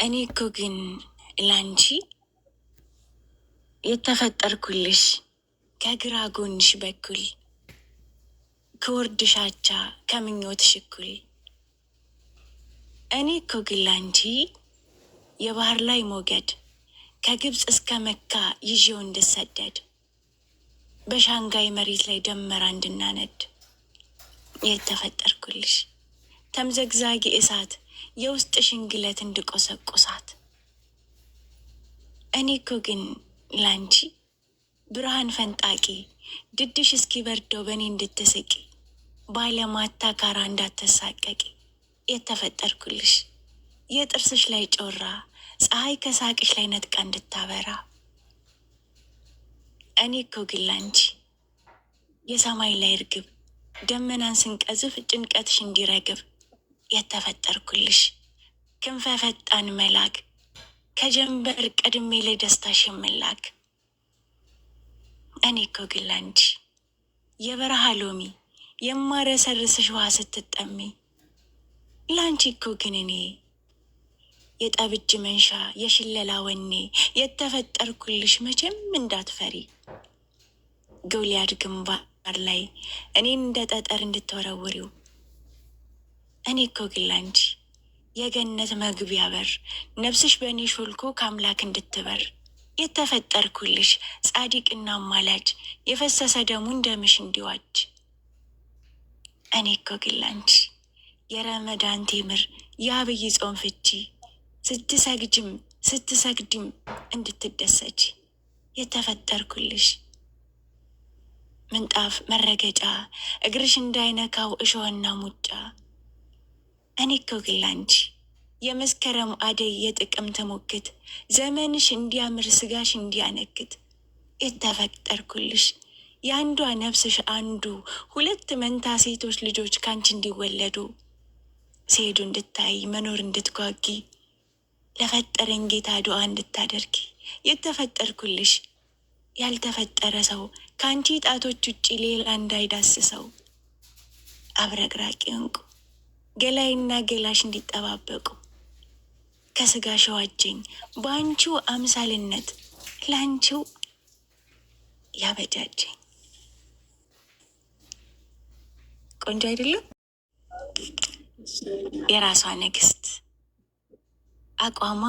እኔ እኮ ግን ላንቺ የተፈጠርኩልሽ ከግራ ጎንሽ በኩል ከወርድሽ አቻ ከምኞትሽ እኩል። እኔ እኮ ግን ላንቺ የባህር ላይ ሞገድ ከግብፅ እስከ መካ ይዤው እንድሰደድ በሻንጋይ መሬት ላይ ደመራ እንድናነድ የተፈጠርኩልሽ ተምዘግዛጊ እሳት የውስጥ ሽንግለት እንድቆሰቁሳት። እኔ እኮ ግን ላንቺ ብርሃን ፈንጣቂ ድድሽ እስኪ በርደው በእኔ እንድትስቂ ባለማታ ካራ እንዳትሳቀቂ የተፈጠርኩልሽ የጥርስሽ ላይ ጮራ ፀሐይ ከሳቅሽ ላይ ነጥቃ እንድታበራ። እኔ እኮ ግን ላንቺ የሰማይ ላይ እርግብ ደመናን ስንቀዝፍ ጭንቀትሽ እንዲረግብ የተፈጠርኩልሽ ክንፈ ፈጣን መላክ ከጀንበር ቀድሜ ለደስታሽ የምላክ። እኔ እኮ ግን ላንቺ የበረሃ ሎሚ የማረሰርስሽ ውሃ ስትጠሚ። ላንቺ እኮ ግን እኔ የጠብጅ መንሻ የሽለላ ወኔ የተፈጠርኩልሽ መቼም እንዳትፈሪ ጎልያድ ግንባር ላይ እኔን እንደ ጠጠር እንድትወረውሪው። እኔ እኮ ግን ላንቺ የገነት መግቢያ በር ነፍስሽ በእኔ ሾልኮ ከአምላክ እንድትበር የተፈጠርኩልሽ ጻዲቅና አማላጅ የፈሰሰ ደሙ እንደምሽ እንዲዋጅ። እኔ እኮ ግን ላንቺ የረመዳን ቴምር የአብይ ጾም ፍቺ ስትሰግጅም ስትሰግድም እንድትደሰች የተፈጠርኩልሽ ምንጣፍ መረገጫ እግርሽ እንዳይነካው እሾህና ሙጫ። እኔ እኮ ግን ላንቺ የመስከረም አደይ የጥቅምት ሙክት ዘመንሽ እንዲያምር ስጋሽ እንዲያነክት የተፈጠርኩልሽ የአንዷ ነፍስሽ አንዱ ሁለት መንታ ሴቶች ልጆች ካንቺ እንዲወለዱ ሲሄዱ እንድታይ መኖር እንድትጓጊ ለፈጠረኝ ጌታ ዱዓ እንድታደርጊ የተፈጠርኩልሽ ያልተፈጠረ ሰው ከአንቺ ጣቶች ውጪ ሌላ እንዳይዳስሰው አብረቅራቂ እንቁ ገላይና ገላሽ እንዲጠባበቁ ከስጋሽ ዋጀኝ በአንቺው አምሳልነት ለአንቺው ያበጃጀኝ። ቆንጆ አይደለም? የራሷ ንግስት አቋሟ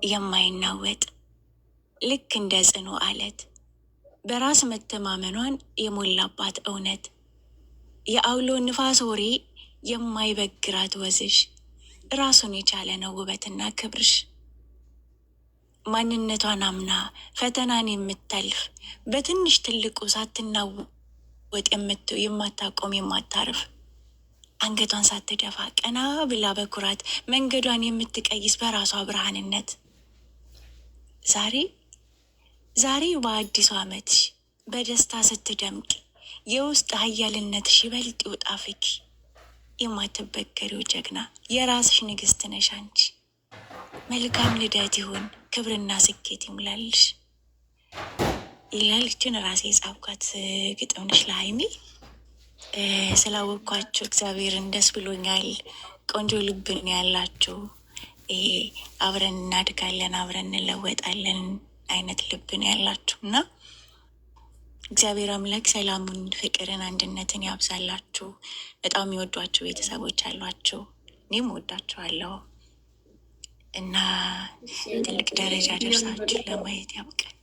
የማይናወጥ ልክ እንደ ጽኑ አለት በራስ መተማመኗን የሞላባት እውነት የአውሎ ንፋስ ወሬ የማይበግራት ወዝሽ ራሱን የቻለ ነው ውበትና ክብርሽ። ማንነቷን አምና ፈተናን የምታልፍ በትንሽ ትልቁ ሳትናወጥ የማታቆም የማታርፍ አንገቷን ሳትደፋ ቀና ብላ በኩራት መንገዷን የምትቀይስ በራሷ ብርሃንነት ዛሬ በአዲሱ ዓመትሽ በደስታ ስትደምቂ የውስጥ ሀያልነትሽ ይበልጥ ይውጣ ፍኪ። የማትበገሪው ጀግና የራስሽ ንግስት ነሽ አንቺ። መልካም ልደት ይሁን ክብርና ስኬት ይሙላልሽ ይላል። ይችን ራሴ የጻፍኳት ግጥም ነሽ ለሀይሚ። ስላወቅኳችሁ እግዚአብሔርን ደስ ብሎኛል። ቆንጆ ልብን ያላችሁ አብረን እናድጋለን አብረን እንለወጣለን አይነት ልብን ያላችሁ እና እግዚአብሔር አምላክ ሰላሙን፣ ፍቅርን፣ አንድነትን ያብዛላችሁ። በጣም የሚወዷችሁ ቤተሰቦች አሏችሁ፣ እኔም ወዳችኋለሁ እና ትልቅ ደረጃ ደርሳችሁ ለማየት ያብቃል።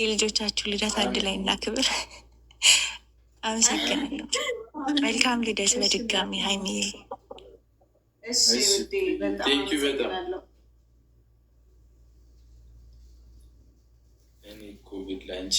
የልጆቻችሁ ልደት አንድ ላይ እና ክብር። አመሰግናለሁ። መልካም ልደት በድጋሚ ሀይሚዬ። እኔ እኮ ግን ላንቺ